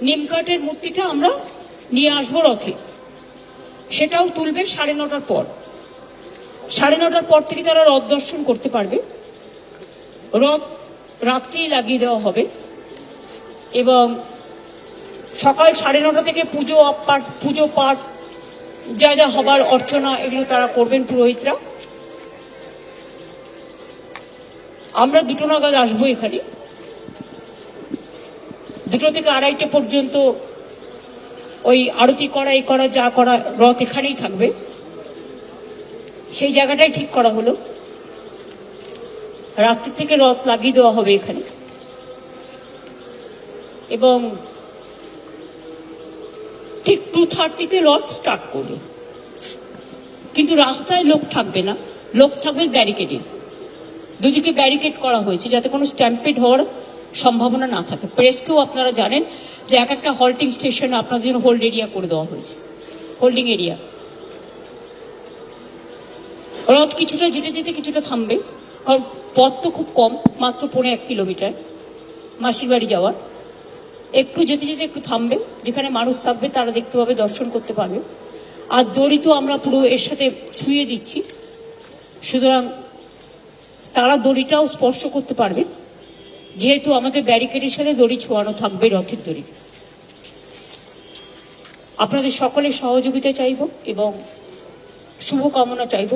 নিমকাঠের মূর্তিটা আমরা নিয়ে আসবো রথে, সেটাও তুলবে 9:30টার পর। 9:30টার পর থেকে তারা রথ দর্শন করতে পারবে। রথ রাত্রি লাগিয়ে দেওয়া হবে এবং সকাল 9:30 থেকে পুজো পাঠ যা যা হবার অর্চনা এগুলো তারা করবেন পুরোহিতরা। আমরা 2টো নাগাদ আসবো এখানে। 2টো থেকে 2:30 পর্যন্ত ওই আরতি করা এই করা যা করা রথ এখানেই থাকবে, সেই জায়গাটাই ঠিক করা হলো। রাত্রি থেকে রথ লাগিয়ে দেওয়া হবে এখানে এবং ঠিক 2:30 রথ স্টার্ট করবে। কিন্তু রাস্তায় লোক থাকবে না, লোক থাকবে ব্যারিকেডে। দুদিকে ব্যারিকেড করা হয়েছে যাতে কোনো স্ট্যাম্পেড হওয়ার সম্ভাবনা না থাকে। প্রেসকেও আপনারা জানেন যে একটা হল্টিং স্টেশন আপনাদের জন্য হোল্ড এরিয়া করে দেওয়া হয়েছে, হোল্ডিং এরিয়া। রথ কিছুটা যেতে যেতে কিছুটা থামবে, কারণ পথ তো খুব কম, মাত্র 1.5 কিলোমিটার মাসির বাড়ি যাওয়ার। একটু যেতে যেতে একটু থামবে, যেখানে মানুষ থাকবে তারা দেখতে পাবে, দর্শন করতে পারবে। আর দড়ি তো আমরা পুরো এর সাথে ছুঁয়ে দিচ্ছি, সুতরাং তারা দড়িটাও স্পর্শ করতে পারবে, যেহেতু আমাদের ব্যারিকেডের সাথে দড়ি ছোঁয়ানো থাকবে, রথের দড়ি। আপনাদের সকলের সহযোগিতা চাইব এবং শুভকামনা চাইব,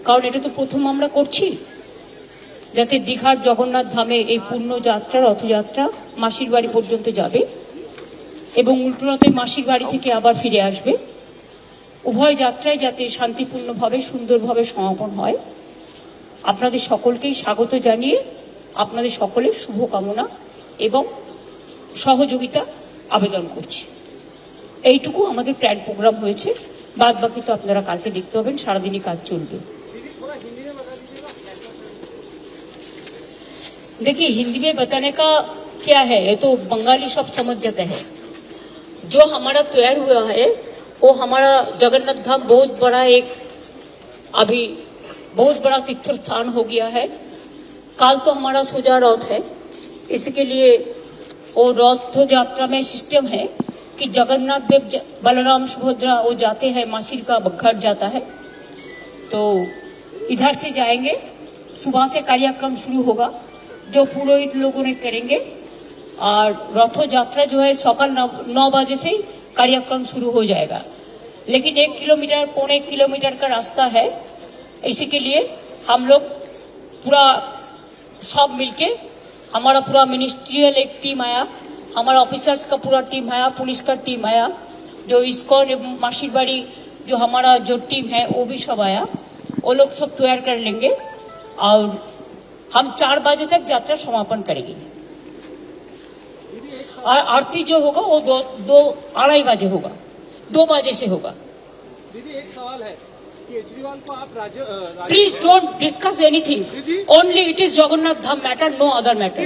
কারণ এটা তো প্রথম আমরা করছি, যাতে দীঘার জগন্নাথ ধামের এই পূর্ণ যাত্রা, রথযাত্রা মাসির বাড়ি পর্যন্ত যাবে এবং উল্টোরথে মাসির বাড়ি থেকে আবার ফিরে আসবে। উভয় যাত্রায় যাতে শান্তিপূর্ণভাবে সুন্দরভাবে সমাপন হয়, আপনাদের সকলকেই স্বাগত জানিয়ে আপনাদের সকলের শুভকামনা এবং সহযোগিতা আবেদন করছি। এইটুকু আমাদের প্ল্যান প্রোগ্রাম হয়েছে, বাদ বাকি তো আপনারা কালকে দেখতে পাবেন, সারাদিনই কাজ চলবে। देखिए, हिंदी में बताने का क्या है, ये तो बंगाली सब समझ जाते हैं। जो हमारा तैयार हुआ है वो हमारा जगन्नाथ धाम बहुत बड़ा अभी बहुत बड़ा तीर्थ स्थान हो गया है। कल तो हमारा सोजा रथ है, इसके लिए वो रथ यात्रा में सिस्टम है कि जगन्नाथ देव, बलराम, सुभद्रा वो जाते हैं, मासिर का घर जाता है, तो इधर से जाएंगे। सुबह से कार्यक्रम शुरू होगा जो पुरोहित लोगों ने करेंगे, और रथ यात्रा जो है सकाल 9 बजे से कार्यक्रम शुरू हो जाएगा। लेकिन 1 किलोमीटर 1.25 किलोमीटर का रास्ता है, इसी के लिए हम लोग पूरा सब मिलके, हमारा पूरा मिनिस्ट्रियल एक टीम आया, हमारा ऑफिसर्स का पूरा टीम आया, पुलिस का टीम आया, जो इस्कॉन मासिर बाड़ी जो हमारा जो टीम है वो भी सब आया। वो लोग सब तैयार कर लेंगे और हम 4 बजे तक यात्रा समापन करेंगे। और आरती जो होगा वो 2-2:30 बजे होगा, 2 बजे से होगा। दीदी एक सवाल है, केजरीवाल को आप please don't discuss anything, only it is Jagannath Dham matter, no other matter.